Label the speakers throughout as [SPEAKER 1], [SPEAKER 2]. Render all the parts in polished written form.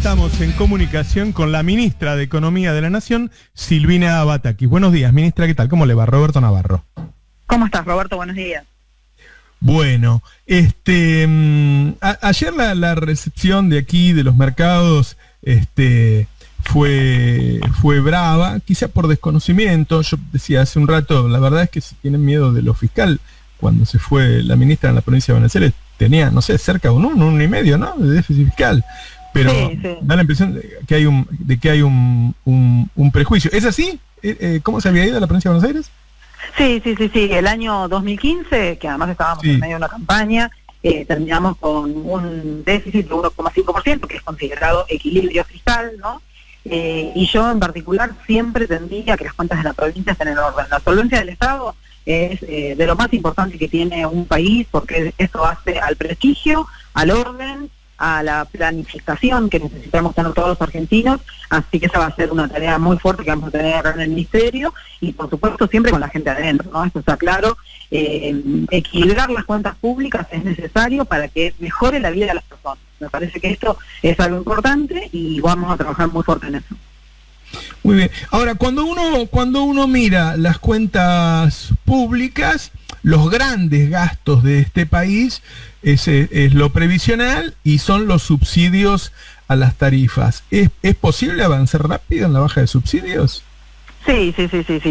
[SPEAKER 1] estamos en comunicación con la ministra de Economía de la Nación, Silvina Batakis. Buenos días, ministra, ¿qué tal? ¿Cómo le va? Roberto Navarro.
[SPEAKER 2] ¿Cómo estás, Roberto? Buenos días.
[SPEAKER 1] Bueno, ayer la recepción de aquí, de los mercados, fue brava, quizá por desconocimiento. Yo decía hace un rato, la verdad es que si tienen miedo de lo fiscal, cuando se fue la ministra en la provincia de Buenos Aires, tenía, no sé, cerca de un 1,5, ¿no?, de déficit fiscal. Pero sí. Da la impresión de que hay un prejuicio. ¿Es así? ¿Cómo se había ido a la provincia de Buenos Aires?
[SPEAKER 2] Sí. El año 2015, que además estábamos en medio de una campaña, terminamos con un déficit de 1,5%, que es considerado equilibrio fiscal, ¿no? Y yo en particular siempre tendría que las cuentas de la provincia estén en orden. La solvencia del Estado es de lo más importante que tiene un país, porque eso hace al prestigio, al orden, a la planificación que necesitamos tener todos los argentinos, así que esa va a ser una tarea muy fuerte que vamos a tener acá en el Ministerio, y por supuesto siempre con la gente adentro, ¿no? Esto está claro. Equilibrar las cuentas públicas es necesario para que mejore la vida de las personas. Me parece que esto es algo importante y vamos a trabajar muy fuerte en eso.
[SPEAKER 1] Muy bien. Ahora, cuando uno mira las cuentas públicas, los grandes gastos de este país es lo previsional y son los subsidios a las tarifas. ¿Es posible avanzar rápido en la baja de subsidios?
[SPEAKER 2] Sí,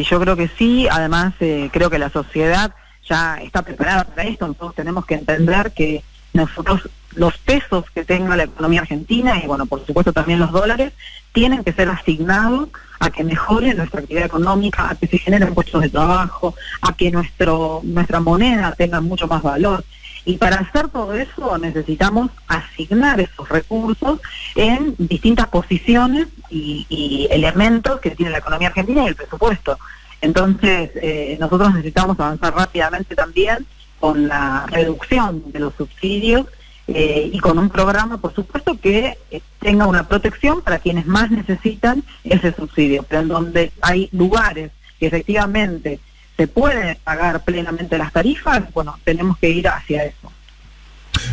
[SPEAKER 2] yo creo que sí. Además, creo que la sociedad ya está preparada para esto. Nosotros tenemos que entender que nosotros, los pesos que tenga la economía argentina, y bueno, por supuesto también los dólares, tienen que ser asignados a que mejore nuestra actividad económica, a que se generen puestos de trabajo, a que nuestra moneda tenga mucho más valor. Y para hacer todo eso necesitamos asignar esos recursos en distintas posiciones y elementos que tiene la economía argentina y el presupuesto. Entonces, nosotros necesitamos avanzar rápidamente también con la reducción de los subsidios y con un programa, por supuesto, que tenga una protección para quienes más necesitan ese subsidio, pero en donde hay lugares que efectivamente se pueden pagar plenamente las tarifas, bueno, tenemos que ir hacia eso.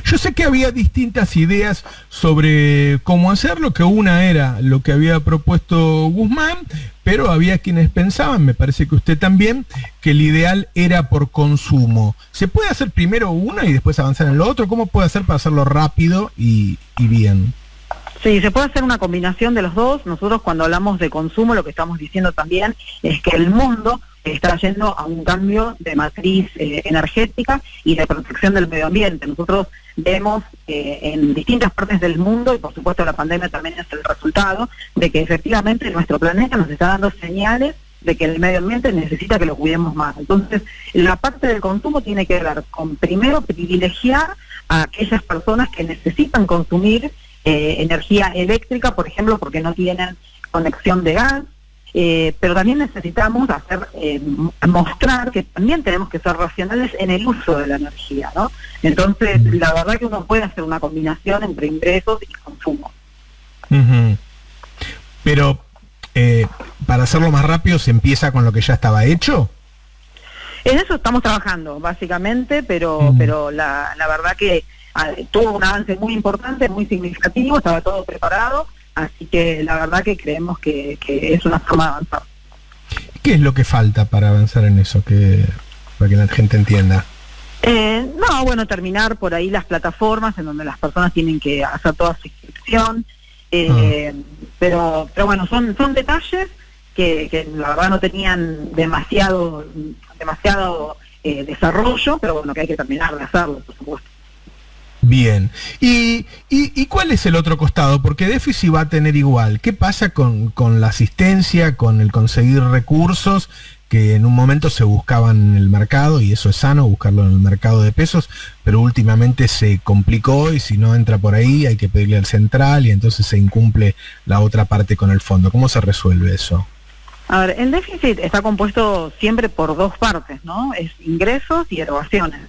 [SPEAKER 1] Yo sé que había distintas ideas sobre cómo hacerlo, que una era lo que había propuesto Guzmán, pero había quienes pensaban, me parece que usted también, que el ideal era por consumo. ¿Se puede hacer primero una y después avanzar en lo otro? ¿Cómo puede hacer para hacerlo rápido y bien?
[SPEAKER 2] Sí, se puede hacer una combinación de los dos. Nosotros cuando hablamos de consumo lo que estamos diciendo también es que el mundo está yendo a un cambio de matriz energética y de protección del medio ambiente. Nosotros vemos en distintas partes del mundo, y por supuesto la pandemia también es el resultado, de que efectivamente nuestro planeta nos está dando señales de que el medio ambiente necesita que lo cuidemos más. Entonces, la parte del consumo tiene que ver con, primero, privilegiar a aquellas personas que necesitan consumir energía eléctrica, por ejemplo, porque no tienen conexión de gas, pero también necesitamos mostrar que también tenemos que ser racionales en el uso de la energía, ¿no? Entonces, la verdad que uno puede hacer una combinación entre ingresos y consumo.
[SPEAKER 1] Pero, para hacerlo más rápido, ¿se empieza con lo que ya estaba hecho?
[SPEAKER 2] En eso estamos trabajando, básicamente, pero la verdad que tuvo un avance muy importante, muy significativo, estaba todo preparado, así que la verdad que creemos que es una forma de avanzar.
[SPEAKER 1] ¿Qué es lo que falta para avanzar en eso, para que la gente entienda?
[SPEAKER 2] Terminar por ahí las plataformas en donde las personas tienen que hacer toda su inscripción, pero bueno, son detalles que la verdad no tenían demasiado desarrollo, pero bueno, que hay que terminar de hacerlo, por supuesto.
[SPEAKER 1] Bien. ¿Y cuál es el otro costado? Porque déficit va a tener igual. ¿Qué pasa con la asistencia, con el conseguir recursos que en un momento se buscaban en el mercado, y eso es sano, buscarlo en el mercado de pesos, pero últimamente se complicó y si no entra por ahí hay que pedirle al central y entonces se incumple la otra parte con el fondo? ¿Cómo se resuelve eso?
[SPEAKER 2] A ver, el déficit está compuesto siempre por dos partes, ¿no? Es ingresos y erogaciones.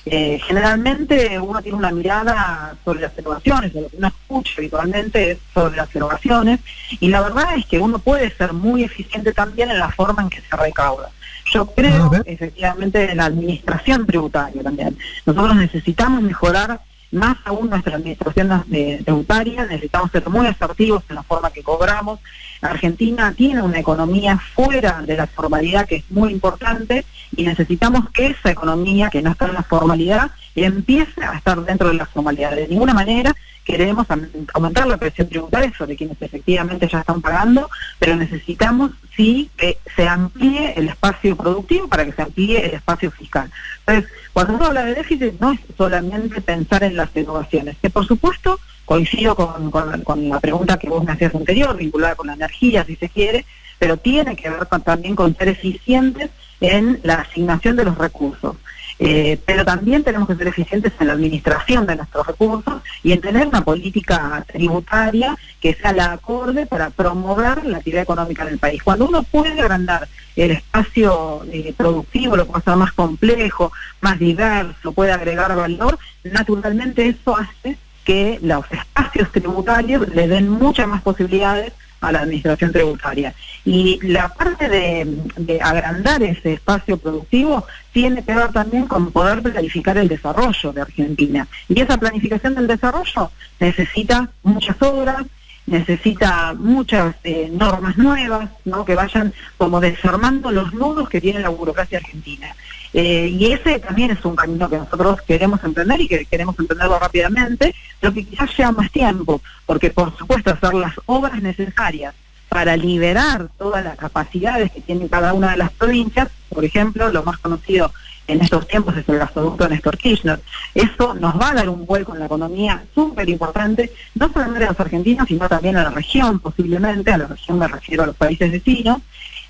[SPEAKER 2] Generalmente uno tiene una mirada sobre las erogaciones, o lo que uno escucha habitualmente es sobre las erogaciones, y la verdad es que uno puede ser muy eficiente también en la forma en que se recauda. Yo creo efectivamente en la administración tributaria también. Nosotros necesitamos mejorar más aún nuestra administración tributaria, necesitamos ser muy asertivos en la forma que cobramos. Argentina tiene una economía fuera de la formalidad que es muy importante y necesitamos que esa economía que no está en la formalidad empiece a estar dentro de la formalidad. De ninguna manera queremos aumentar la presión tributaria sobre quienes efectivamente ya están pagando, pero necesitamos sí que se amplíe el espacio productivo para que se amplíe el espacio fiscal. Entonces, cuando uno habla de déficit no es solamente pensar en las innovaciones, que por supuesto coincido con la pregunta que vos me hacías anterior, vinculada con la energía, si se quiere, pero tiene que ver también con ser eficientes en la asignación de los recursos. Pero también tenemos que ser eficientes en la administración de nuestros recursos y en tener una política tributaria que sea la acorde para promover la actividad económica en el país. Cuando uno puede agrandar el espacio productivo, lo puede hacer más complejo, más diverso, puede agregar valor, naturalmente eso hace que los espacios tributarios le den muchas más posibilidades a la administración tributaria. Y la parte de agrandar ese espacio productivo tiene que ver también con poder planificar el desarrollo de Argentina. Y esa planificación del desarrollo necesita muchas obras, necesita muchas normas nuevas, ¿no?, que vayan como desarmando los nudos que tiene la burocracia argentina. Y ese también es un camino que nosotros queremos emprender y que queremos emprenderlo rápidamente, pero que quizás lleva más tiempo, porque por supuesto hacer las obras necesarias para liberar todas las capacidades que tiene cada una de las provincias, por ejemplo, lo más conocido en estos tiempos es el gasoducto Néstor Kirchner. Eso nos va a dar un vuelco en la economía súper importante, no solamente a los argentinos, sino también a la región, posiblemente, a la región me refiero a los países vecinos,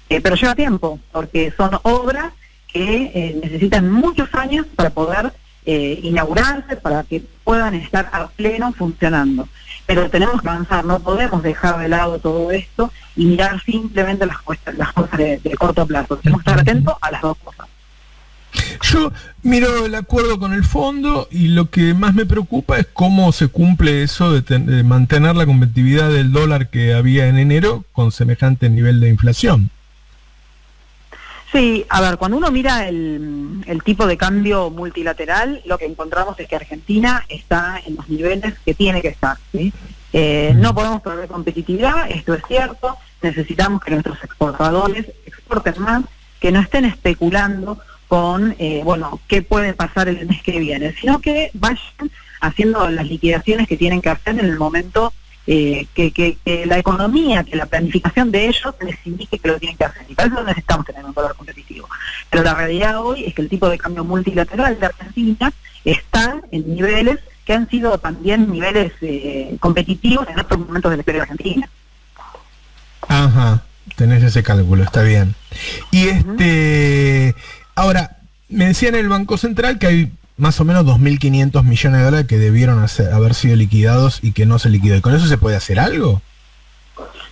[SPEAKER 2] pero lleva tiempo, porque son obras que necesitan muchos años para poder inaugurarse, para que puedan estar a pleno funcionando. Pero tenemos que avanzar, no podemos dejar de lado todo esto y mirar simplemente las cosas de corto plazo. Tenemos que estar atentos a las dos cosas.
[SPEAKER 1] Yo miro el acuerdo con el fondo y lo que más me preocupa es cómo se cumple eso de mantener la competitividad del dólar que había en enero con semejante nivel de inflación.
[SPEAKER 2] Sí, a ver, cuando uno mira el tipo de cambio multilateral, lo que encontramos es que Argentina está en los niveles que tiene que estar, ¿sí? No podemos perder competitividad, esto es cierto, necesitamos que nuestros exportadores exporten más, que no estén especulando con, qué puede pasar el mes que viene, sino que vayan haciendo las liquidaciones que tienen que hacer en el momento que la economía, que la planificación de ellos les indique que lo tienen que hacer. Y para eso necesitamos tener un valor competitivo. Pero la realidad hoy es que el tipo de cambio multilateral de Argentina está en niveles que han sido también niveles competitivos en otros momentos de la historia de Argentina.
[SPEAKER 1] Ajá, tenés ese cálculo, está bien. Y ahora, me decía en el Banco Central que hay más o menos 2.500 millones de dólares que debieron haber sido liquidados y que no se liquidó. ¿Y con eso se puede hacer algo?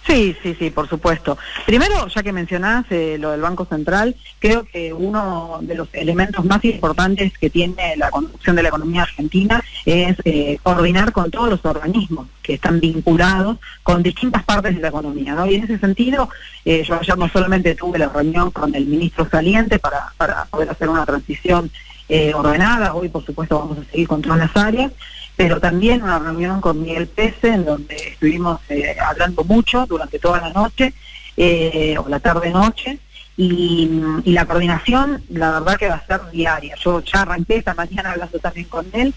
[SPEAKER 2] Sí, por supuesto. Primero, ya que mencionás lo del Banco Central, creo que uno de los elementos más importantes que tiene la conducción de la economía argentina es coordinar con todos los organismos que están vinculados con distintas partes de la economía, ¿no? Y en ese sentido, yo ayer no solamente tuve la reunión con el ministro saliente para poder hacer una transición ordenada, hoy por supuesto vamos a seguir con todas las áreas, pero también una reunión con Miguel Pese, en donde estuvimos hablando mucho durante toda la noche, o la tarde-noche, y la coordinación, la verdad que va a ser diaria. Yo ya arranqué esta mañana hablando también con él,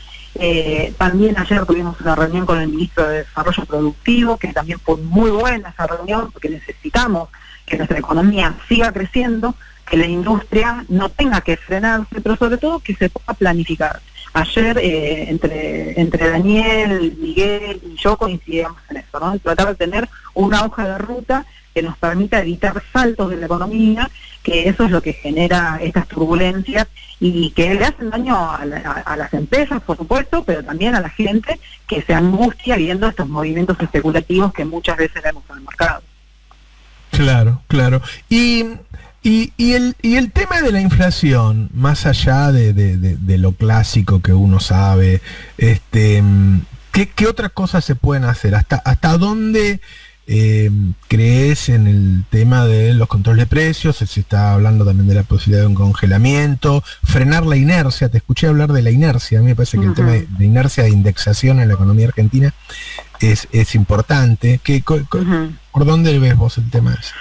[SPEAKER 2] también ayer tuvimos una reunión con el ministro de Desarrollo Productivo, que también fue muy buena esa reunión, porque necesitamos que nuestra economía siga creciendo, que la industria no tenga que frenarse, pero sobre todo que se pueda planificar. Ayer entre Daniel, Miguel y yo coincidimos en eso, ¿no? Tratar de tener una hoja de ruta que nos permita evitar saltos de la economía, que eso es lo que genera estas turbulencias y que le hacen daño a las empresas, por supuesto, pero también a la gente que se angustia viendo estos movimientos especulativos que muchas veces vemos en el mercado. Claro.
[SPEAKER 1] Y el tema de la inflación, más allá de lo clásico que uno sabe, ¿qué otras cosas se pueden hacer? ¿Hasta dónde ¿crees en el tema de los controles de precios? Se está hablando también de la posibilidad de un congelamiento, frenar la inercia. Te escuché hablar de la inercia. A mí me parece que el tema de inercia de indexación en la economía argentina es importante. ¿Por dónde ves vos el tema ese?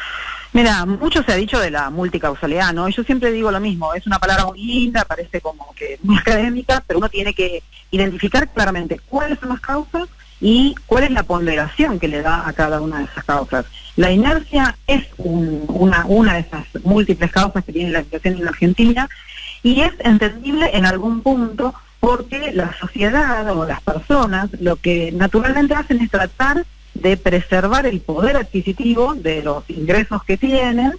[SPEAKER 2] Mira, mucho se ha dicho de la multicausalidad, ¿no? Y yo siempre digo lo mismo, es una palabra muy linda, parece como que muy académica, pero uno tiene que identificar claramente cuáles son las causas y cuál es la ponderación que le da a cada una de esas causas. La inercia es una de esas múltiples causas que tiene la inflación en la Argentina, y es entendible en algún punto porque la sociedad o las personas lo que naturalmente hacen es tratar de preservar el poder adquisitivo de los ingresos que tienen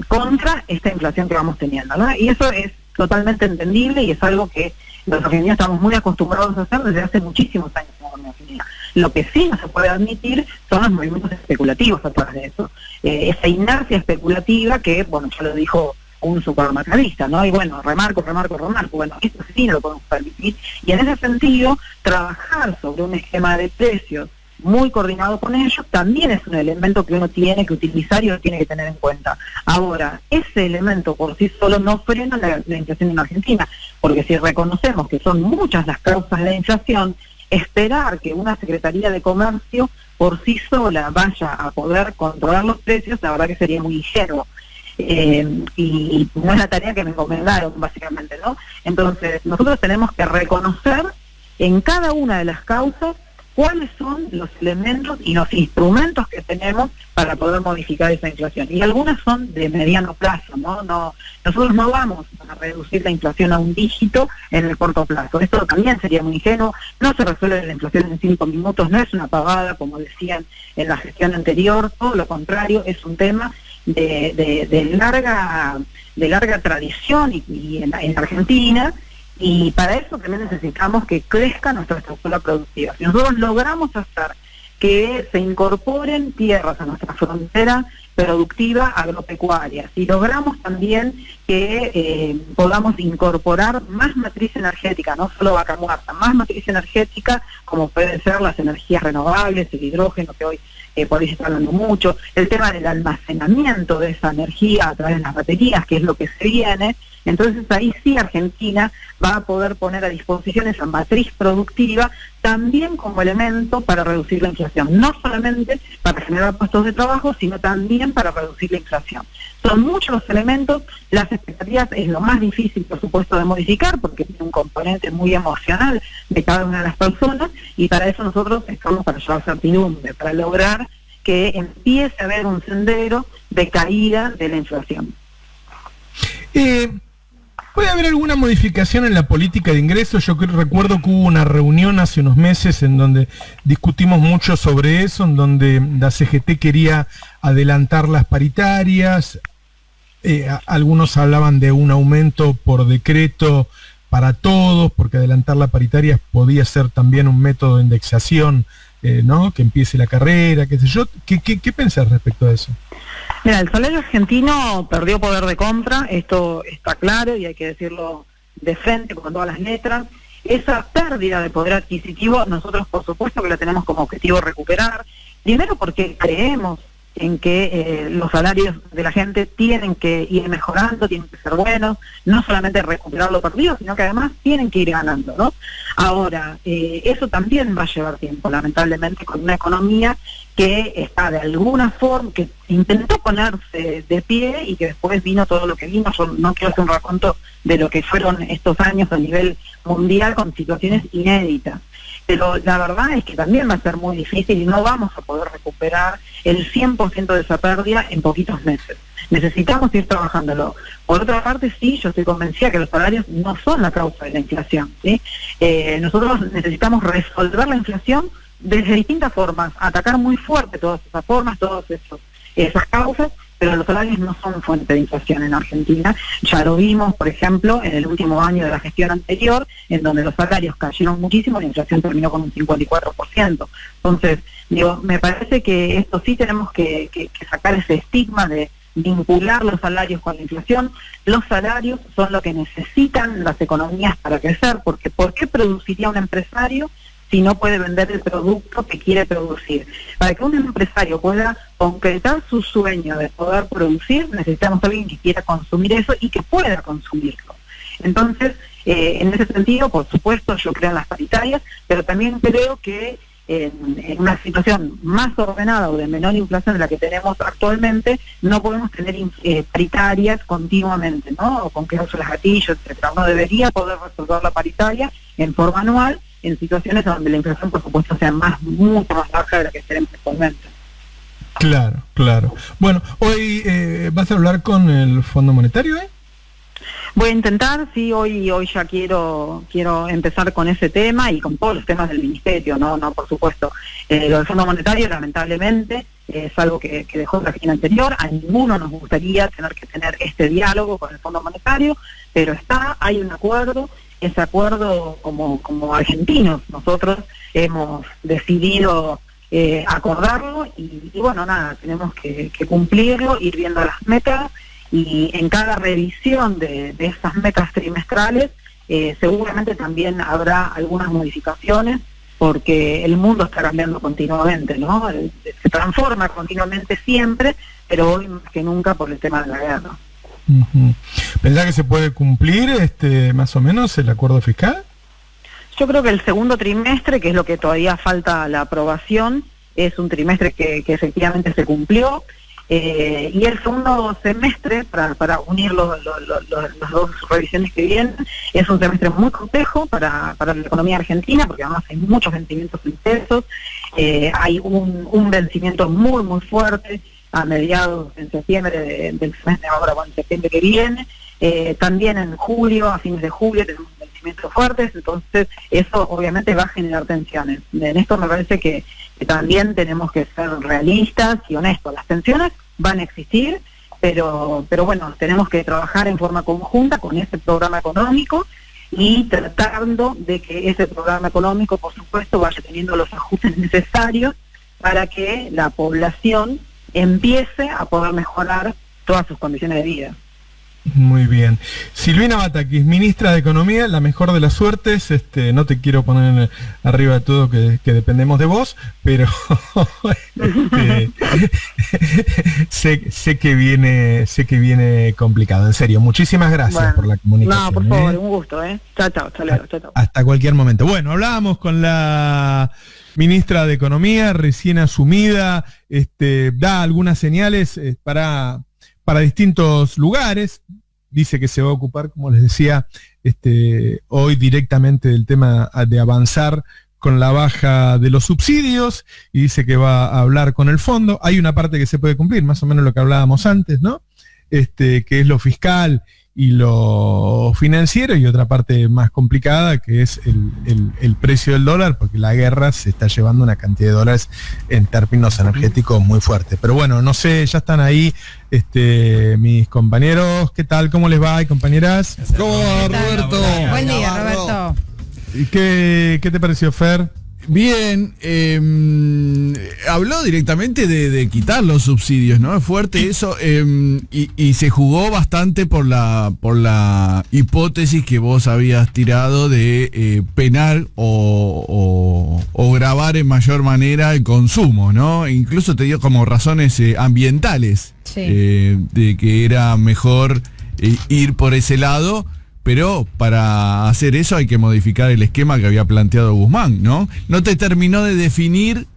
[SPEAKER 2] contra esta inflación que vamos teniendo, ¿no? Y eso es totalmente entendible y es algo que los argentinos estamos muy acostumbrados a hacer desde hace muchísimos años en la Argentina. Lo que sí no se puede admitir son los movimientos especulativos atrás de eso. Esa inercia especulativa que, bueno, ya lo dijo un supermercadista, ¿no? Y bueno, remarco, bueno, esto sí no lo podemos permitir. Y en ese sentido, trabajar sobre un esquema de precios muy coordinado con ellos también es un elemento que uno tiene que utilizar y uno tiene que tener en cuenta. Ahora, ese elemento por sí solo no frena la inflación en Argentina, porque si reconocemos que son muchas las causas de la inflación, esperar que una Secretaría de Comercio por sí sola vaya a poder controlar los precios, la verdad que sería muy ingenuo. Y no es la tarea que me encomendaron, básicamente, ¿no? Entonces, nosotros tenemos que reconocer en cada una de las causas cuáles son los elementos y los instrumentos que tenemos para poder modificar esa inflación. Y algunas son de mediano plazo, ¿no? Nosotros no vamos a reducir la inflación a un dígito en el corto plazo. Esto también sería muy ingenuo. No se resuelve la inflación en 5 minutos, no es una pavada, como decían en la gestión anterior, todo lo contrario, es un tema de larga tradición y en Argentina. Y para eso también necesitamos que crezca nuestra estructura productiva. Si nosotros logramos hacer que se incorporen tierras a nuestra frontera productiva agropecuaria, si logramos también que podamos incorporar más matriz energética, no solo vaca muerta, más matriz energética, como pueden ser las energías renovables, el hidrógeno, que hoy por ahí se está hablando mucho, el tema del almacenamiento de esa energía a través de las baterías, que es lo que se viene. Entonces ahí sí Argentina va a poder poner a disposición esa matriz productiva también como elemento para reducir la inflación, no solamente para generar puestos de trabajo, sino también para reducir la inflación. Son muchos los elementos, las expectativas es lo más difícil, por supuesto, de modificar, porque tiene un componente muy emocional de cada una de las personas, y para eso nosotros estamos para llevar certidumbre, para lograr que empiece a haber un sendero de caída de la inflación.
[SPEAKER 1] ¿Puede haber alguna modificación en la política de ingresos? Yo recuerdo que hubo una reunión hace unos meses en donde discutimos mucho sobre eso, en donde la CGT quería adelantar las paritarias, algunos hablaban de un aumento por decreto para todos, porque adelantar la paritaria podía ser también un método de indexación, ¿no? Que empiece la carrera, qué sé yo. ¿Qué pensás respecto a eso?
[SPEAKER 2] Mira, el salario argentino perdió poder de compra, esto está claro y hay que decirlo de frente con todas las letras. Esa pérdida de poder adquisitivo nosotros por supuesto que la tenemos como objetivo recuperar, primero porque creemos en que los salarios de la gente tienen que ir mejorando, tienen que ser buenos, no solamente recuperar lo perdido, sino que además tienen que ir ganando, ¿no? Ahora, eso también va a llevar tiempo, lamentablemente, con una economía que está de alguna forma, que intentó ponerse de pie y que después vino todo lo que vino. Yo no quiero hacer un raconto de lo que fueron estos años a nivel mundial con situaciones inéditas. Pero la verdad es que también va a ser muy difícil y no vamos a poder recuperar el 100% de esa pérdida en poquitos meses. Necesitamos ir trabajándolo. Por otra parte, sí, yo estoy convencida que los salarios no son la causa de la inflación, ¿sí? Nosotros necesitamos resolver la inflación desde distintas formas, atacar muy fuerte todas esas formas, todas esas causas, pero los salarios no son fuente de inflación en Argentina. Ya lo vimos, por ejemplo, en el último año de la gestión anterior, en donde los salarios cayeron muchísimo, la inflación terminó con un 54%. Entonces, digo, me parece que esto sí tenemos que sacar ese estigma de vincular los salarios con la inflación. Los salarios son lo que necesitan las economías para crecer, porque ¿por qué produciría un empresario si no puede vender el producto que quiere producir. Para que un empresario pueda concretar su sueño de poder producir, necesitamos a alguien que quiera consumir eso y que pueda consumirlo. Entonces, en ese sentido, por supuesto, yo creo en las paritarias, pero también creo que en una situación más ordenada o de menor inflación de la que tenemos actualmente, no podemos tener paritarias continuamente, ¿no? O con cláusulas gatillo, etcétera. Uno debería poder resolver la paritaria en forma anual en situaciones donde la inflación, por supuesto, sea mucho más baja de la que tenemos actualmente.
[SPEAKER 1] Claro, claro. Bueno, hoy vas a hablar con el Fondo Monetario, ¿eh?
[SPEAKER 2] Voy a intentar, sí, hoy ya quiero empezar con ese tema y con todos los temas del Ministerio, no por supuesto. Lo del Fondo Monetario, lamentablemente, es algo que dejó la gestión anterior. A ninguno nos gustaría tener que tener este diálogo con el Fondo Monetario, pero hay un acuerdo. Ese acuerdo, como argentinos, nosotros hemos decidido acordarlo y bueno, nada, tenemos que cumplirlo, ir viendo las metas. Y en cada revisión de esas metas trimestrales seguramente también habrá algunas modificaciones porque el mundo está cambiando continuamente, ¿no? Se transforma continuamente siempre, pero hoy más que nunca por el tema de la guerra.
[SPEAKER 1] ¿Pensás que se puede cumplir más o menos el acuerdo fiscal?
[SPEAKER 2] Yo creo que el segundo trimestre, que es lo que todavía falta la aprobación, es un trimestre que efectivamente se cumplió. Y el segundo semestre, para unir las dos revisiones que vienen, es un semestre muy complejo para la economía argentina, porque además hay muchos vencimientos en pesos, hay un vencimiento muy muy fuerte a mediados en septiembre del semestre, ahora o en septiembre que viene, también en julio, a fines de julio tenemos vencimientos fuertes, entonces eso obviamente va a generar tensiones. En esto me parece que también tenemos que ser realistas y honestos. Las tensiones van a existir, pero bueno, tenemos que trabajar en forma conjunta con ese programa económico y tratando de que ese programa económico, por supuesto, vaya teniendo los ajustes necesarios para que la población empiece a poder mejorar todas sus condiciones de vida.
[SPEAKER 1] Muy bien. Silvina Batakis, ministra de Economía, la mejor de las suertes. No te quiero poner arriba de todo que dependemos de vos, pero sé que viene complicado. En serio, muchísimas gracias por la comunicación.
[SPEAKER 2] No, por favor, un gusto, Chao, chao.
[SPEAKER 1] Hasta cualquier momento. Bueno, hablábamos con la ministra de Economía, recién asumida, da algunas señales para distintos lugares. Dice que se va a ocupar, como les decía, hoy directamente del tema de avanzar con la baja de los subsidios, y dice que va a hablar con el fondo. Hay una parte que se puede cumplir, más o menos lo que hablábamos antes, ¿no? Que es lo fiscal y lo financiero, y otra parte más complicada, que es el precio del dólar, porque la guerra se está llevando una cantidad de dólares en términos energéticos muy fuerte. Pero bueno, no sé, ya están ahí mis compañeros. ¿Qué tal? ¿Cómo les va, compañeras?
[SPEAKER 3] ¿Cómo va, Roberto?
[SPEAKER 4] Buen día, Roberto.
[SPEAKER 1] ¿Y qué te pareció, Fer?
[SPEAKER 3] Bien, habló directamente de quitar los subsidios, ¿no? Es fuerte eso, y se jugó bastante por la hipótesis que vos habías tirado de penar o gravar en mayor manera el consumo, ¿no? Incluso te dio como razones ambientales,
[SPEAKER 4] sí.
[SPEAKER 3] De que era mejor ir por ese lado. Pero para hacer eso hay que modificar el esquema que había planteado Guzmán, ¿no? ¿No te terminó de definir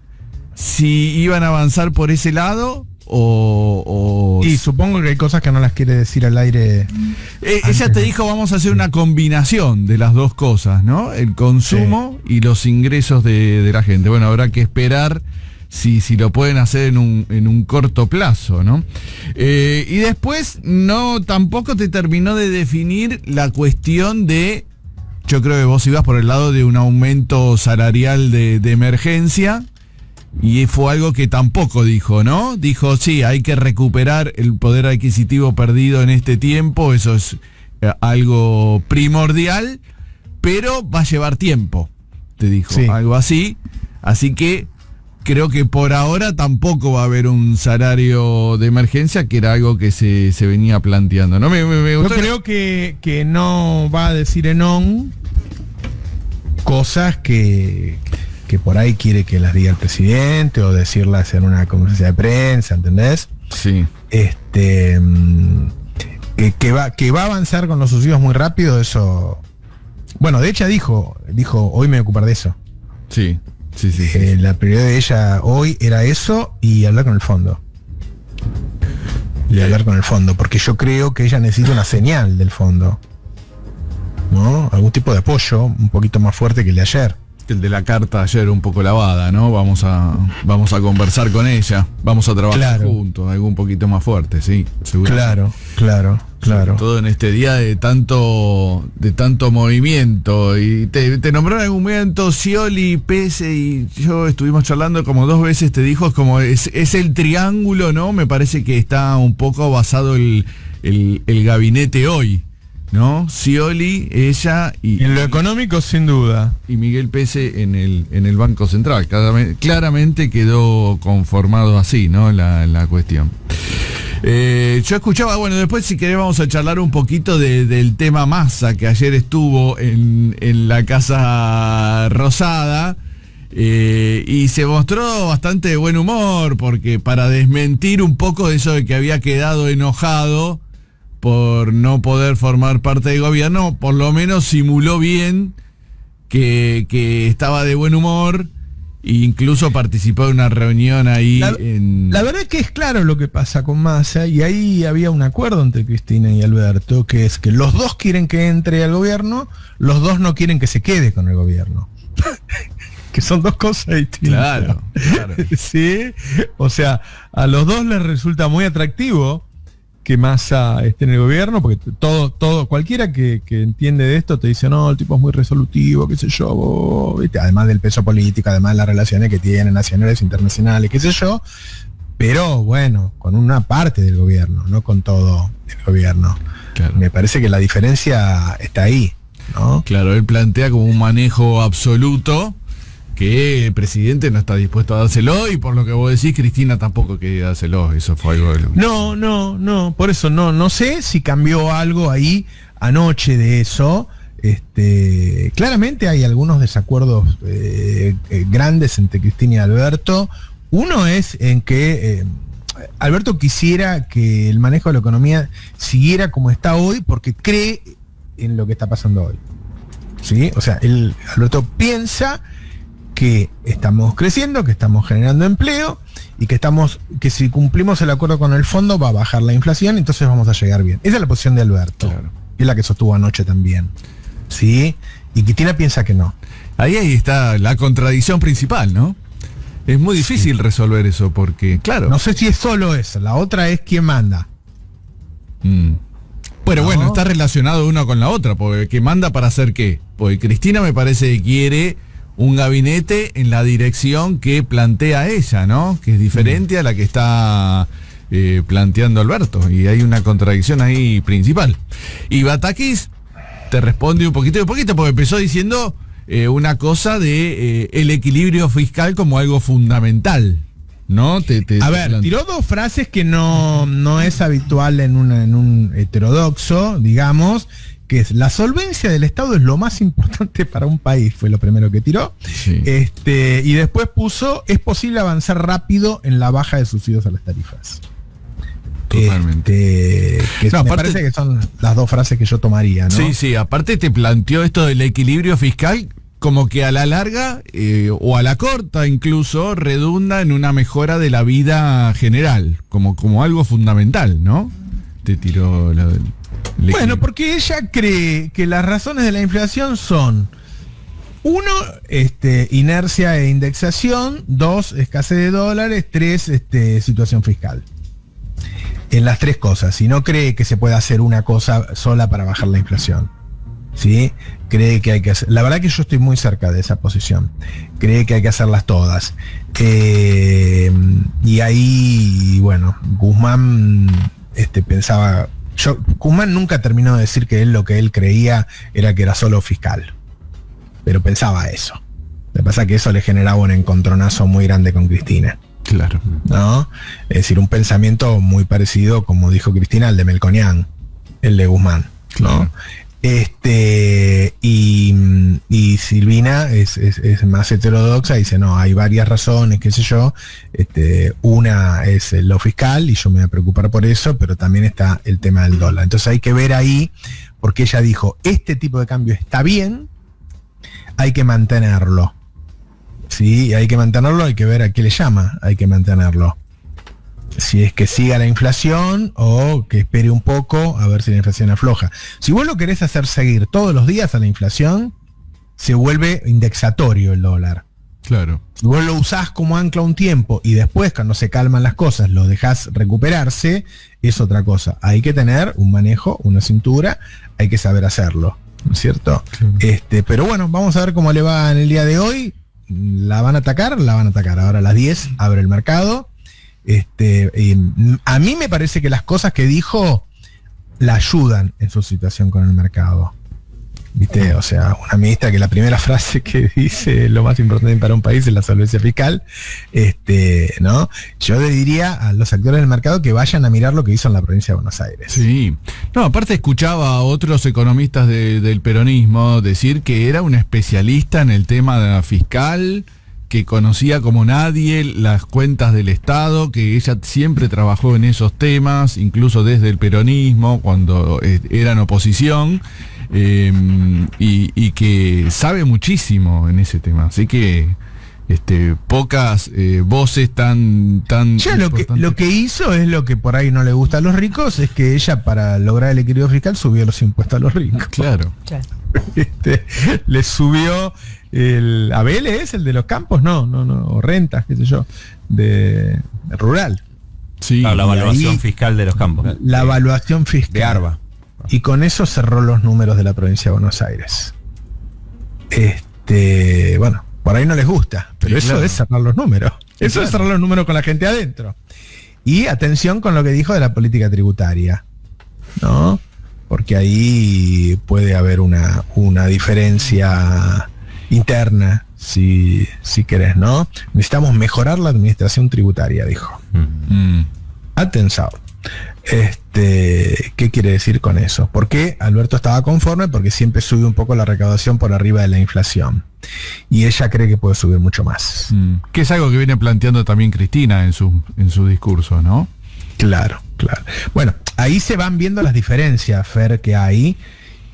[SPEAKER 3] si iban a avanzar por ese lado o...?
[SPEAKER 1] Y supongo que hay cosas que no las quiere decir al aire.
[SPEAKER 3] Ella te dijo, vamos a hacer una combinación de las dos cosas, ¿no? El consumo y los ingresos de la gente. Bueno, habrá que esperar si lo pueden hacer en un corto plazo, ¿no? Y después tampoco te terminó de definir la cuestión de, yo creo que vos ibas por el lado de un aumento salarial de emergencia, y fue algo que tampoco dijo, ¿no? Dijo, sí, hay que recuperar el poder adquisitivo perdido en este tiempo, eso es algo primordial, pero va a llevar tiempo, te dijo, sí. Algo así que creo que por ahora tampoco va a haber un salario de emergencia, que era algo que se venía planteando, ¿no? Me gustó.
[SPEAKER 1] Yo creo que no va a decir cosas que que por ahí quiere que las diga el presidente o decirlas en una conferencia de prensa, ¿entendés?
[SPEAKER 3] Sí.
[SPEAKER 1] Que va a avanzar con los subsidios muy rápido, eso. Bueno, de hecho dijo, hoy me voy a ocupar de eso.
[SPEAKER 3] Sí.
[SPEAKER 1] La prioridad de ella hoy era eso y hablar con el fondo. Porque yo creo que ella necesita una señal del fondo, ¿no? Algún tipo de apoyo un poquito más fuerte que el de ayer.
[SPEAKER 3] El de la carta ayer un poco lavada, ¿no? Vamos a conversar con ella, vamos a trabajar juntos, algo un poquito más fuerte, sí, seguro. Claro. Todo en este día de tanto movimiento. Y te nombró en algún momento Scioli, Pese, y yo estuvimos charlando como 2 veces, te dijo, es el triángulo, ¿no? Me parece que está un poco basado el gabinete hoy, ¿no? Scioli, ella y...
[SPEAKER 1] En lo económico, sin duda.
[SPEAKER 3] Y Miguel Pese en el Banco Central. Claramente quedó conformado así, ¿no? La cuestión. Yo escuchaba, bueno, después si querés vamos a charlar un poquito del tema Massa, que ayer estuvo en la Casa Rosada, y se mostró bastante de buen humor, porque para desmentir un poco de eso de que había quedado enojado por no poder formar parte del gobierno, por lo menos simuló bien que estaba de buen humor. Incluso participó de una reunión ahí
[SPEAKER 1] La verdad es que es claro lo que pasa con Massa, y ahí había un acuerdo entre Cristina y Alberto, que es que los dos quieren que entre al gobierno, los dos no quieren que se quede con el gobierno. Que son dos cosas distintas.
[SPEAKER 3] Claro.
[SPEAKER 1] Sí, o sea, a los dos les resulta muy atractivo que Massa esté en el gobierno, porque cualquiera que entiende de esto te dice, no, el tipo es muy resolutivo, qué sé yo, ¿viste? Además del peso político, además de las relaciones que tienen nacionales, internacionales, qué sé yo, pero bueno, con una parte del gobierno, no con todo el gobierno.
[SPEAKER 3] Claro.
[SPEAKER 1] Me parece que la diferencia está ahí, ¿no?
[SPEAKER 3] Claro, él plantea como un manejo absoluto, que el presidente no está dispuesto a dárselo, y por lo que vos decís, Cristina tampoco quería dárselo. Eso fue algo de lo que...
[SPEAKER 1] No, por eso no sé si cambió algo ahí anoche de eso. Claramente hay algunos desacuerdos grandes entre Cristina y Alberto. Uno es en que Alberto quisiera que el manejo de la economía siguiera como está hoy, porque cree en lo que está pasando hoy, ¿sí? O sea, Alberto piensa que estamos creciendo, que estamos generando empleo y que si cumplimos el acuerdo con el fondo va a bajar la inflación, entonces vamos a llegar bien. Esa es la posición de Alberto,
[SPEAKER 3] claro.
[SPEAKER 1] Es la que sostuvo anoche también, ¿sí? Y Cristina piensa que no.
[SPEAKER 3] Ahí está la contradicción principal, ¿no? Es muy difícil resolver eso porque, claro...
[SPEAKER 1] No sé si es solo eso, la otra es quién manda.
[SPEAKER 3] Pero bueno, está relacionado una con la otra, porque ¿quién manda para hacer qué? Porque Cristina me parece que quiere un gabinete en la dirección que plantea ella, ¿no? Que es diferente a la que está planteando Alberto. Y hay una contradicción ahí principal. Y Batakis te responde un poquito, porque empezó diciendo una cosa de el equilibrio fiscal como algo fundamental, ¿no?
[SPEAKER 1] Tiró 2 frases que no es habitual en un heterodoxo, digamos, que es: la solvencia del Estado es lo más importante para un país, fue lo primero que tiró.
[SPEAKER 3] Sí.
[SPEAKER 1] Y después puso: es posible avanzar rápido en la baja de subsidios a las tarifas.
[SPEAKER 3] Totalmente.
[SPEAKER 1] Me parece que son las 2 frases que yo tomaría, ¿no?
[SPEAKER 3] Sí, aparte te planteó esto del equilibrio fiscal como que a la larga, o a la corta incluso, redunda en una mejora de la vida general, como algo fundamental, ¿no? Te tiró bueno, porque ella cree que las razones de la inflación son: 1, inercia e indexación; 2, escasez de dólares; 3, situación fiscal. En las 3 cosas. Y no cree que se pueda hacer una cosa sola para bajar la inflación, ¿sí? Cree que hay que hacer... La verdad que yo estoy muy cerca de esa posición. Cree que hay que hacerlas todas. Y ahí, bueno, Guzmán pensaba... Guzmán nunca terminó de decir que lo que él creía era que era solo fiscal, pero pensaba eso. Lo que pasa es que eso le generaba un encontronazo muy grande con Cristina.
[SPEAKER 1] Claro. ¿No? Es decir, un pensamiento muy parecido, como dijo Cristina, al de Melconian, el de Guzmán, ¿no? Y Silvina es más heterodoxa, dice, no, hay varias razones, qué sé yo. Una es lo fiscal, y yo me voy a preocupar por eso, pero también está el tema del dólar. Entonces hay que ver ahí, porque ella dijo, este tipo de cambio está bien, hay que mantenerlo. Sí, hay que mantenerlo, hay que ver a qué le llama, hay que mantenerlo. Si es que siga la inflación o que espere un poco a ver si la inflación afloja. Si vos lo querés hacer seguir todos los días a la inflación, se vuelve indexatorio el dólar.
[SPEAKER 3] Claro.
[SPEAKER 1] Si vos lo usás como ancla un tiempo y después, cuando se calman las cosas, lo dejás recuperarse, es otra cosa. Hay que tener un manejo, una cintura, hay que saber hacerlo, ¿no es cierto? Claro. Pero bueno, vamos a ver cómo le va en el día de hoy. ¿La van a atacar? La van a atacar. Ahora a las 10 abre el mercado. A mí me parece que las cosas que dijo la ayudan en su situación con el mercado. ¿Viste? O sea, una ministra que la primera frase que dice lo más importante para un país es la solvencia fiscal, ¿no? Yo le diría a los actores del mercado que vayan a mirar lo que hizo en la provincia de Buenos Aires.
[SPEAKER 3] Sí. No, aparte escuchaba a otros economistas del peronismo decir que era un especialista en el tema fiscal, que conocía como nadie las cuentas del Estado, que ella siempre trabajó en esos temas, incluso desde el peronismo, cuando eran oposición, y que sabe muchísimo en ese tema. Así que pocas voces tan
[SPEAKER 1] ya lo que hizo es lo que por ahí no le gusta a los ricos, es que ella, para lograr el equilibrio fiscal, subió los impuestos a los ricos.
[SPEAKER 3] Claro.
[SPEAKER 1] Le subió el ABL, es el de los campos, no, o rentas, qué sé yo, de rural.
[SPEAKER 4] Sí, claro, la evaluación fiscal de los campos.
[SPEAKER 1] La evaluación fiscal.
[SPEAKER 4] De ARBA.
[SPEAKER 1] Y con eso cerró los números de la provincia de Buenos Aires. Bueno, por ahí no les gusta, pero sí, eso claro. Es cerrar los números. Eso claro. Es cerrar los números con la gente adentro. Y atención con lo que dijo de la política tributaria, ¿no? Porque ahí puede haber una diferencia interna, si querés, ¿no? Necesitamos mejorar la administración tributaria, dijo. Atención. ¿Qué quiere decir con eso? Porque Alberto estaba conforme porque siempre sube un poco la recaudación por arriba de la inflación. Y ella cree que puede subir mucho más.
[SPEAKER 3] Que es algo que viene planteando también Cristina en su discurso, ¿no?
[SPEAKER 1] Claro. Bueno, ahí se van viendo las diferencias, Fer, que hay.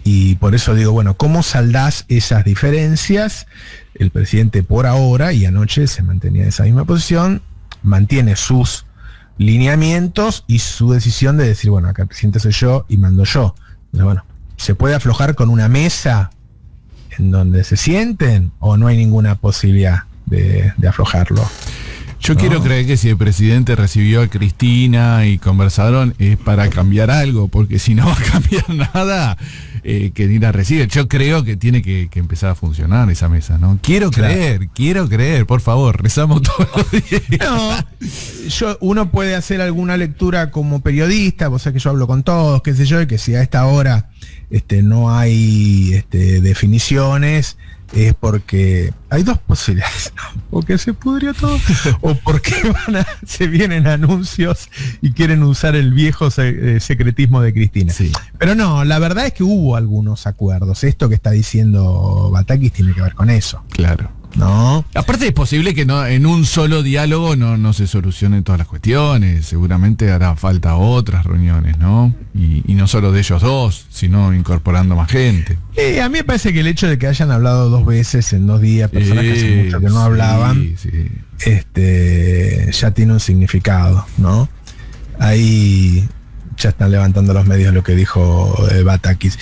[SPEAKER 1] Y por eso digo, bueno, ¿cómo saldás esas diferencias? El presidente por ahora, y anoche se mantenía en esa misma posición, mantiene sus lineamientos y su decisión de decir, bueno, acá el presidente soy yo y mando yo. Pero bueno, ¿se puede aflojar con una mesa en donde se sienten o no hay ninguna posibilidad de aflojarlo?
[SPEAKER 3] Yo quiero creer que si el presidente recibió a Cristina y conversaron es para cambiar algo, porque si no va a cambiar nada, que ni la recibe. Yo creo que tiene que empezar a funcionar esa mesa, ¿no? Quiero creer, por favor, rezamos todos los días.
[SPEAKER 1] No, uno puede hacer alguna lectura como periodista, vos sabés que yo hablo con todos, qué sé yo, y que si a esta hora no hay definiciones, es porque hay dos posibilidades, o que se pudrió todo, o porque se vienen anuncios y quieren usar el viejo secretismo de Cristina. Sí. Pero no, la verdad es que hubo algunos acuerdos. Esto que está diciendo Batakis tiene que ver con eso.
[SPEAKER 3] Claro.
[SPEAKER 1] ¿No?
[SPEAKER 3] Aparte es posible que no, en un solo diálogo no se solucionen todas las cuestiones. Seguramente hará falta otras reuniones, ¿no? Y no solo de ellos dos, sino incorporando más gente.
[SPEAKER 1] A mí me parece que el hecho de que hayan hablado 2 veces en 2 días, personas que hace mucho que no hablaban, ya tiene un significado, ¿no? Ahí ya están levantando los medios lo que dijo Batakis.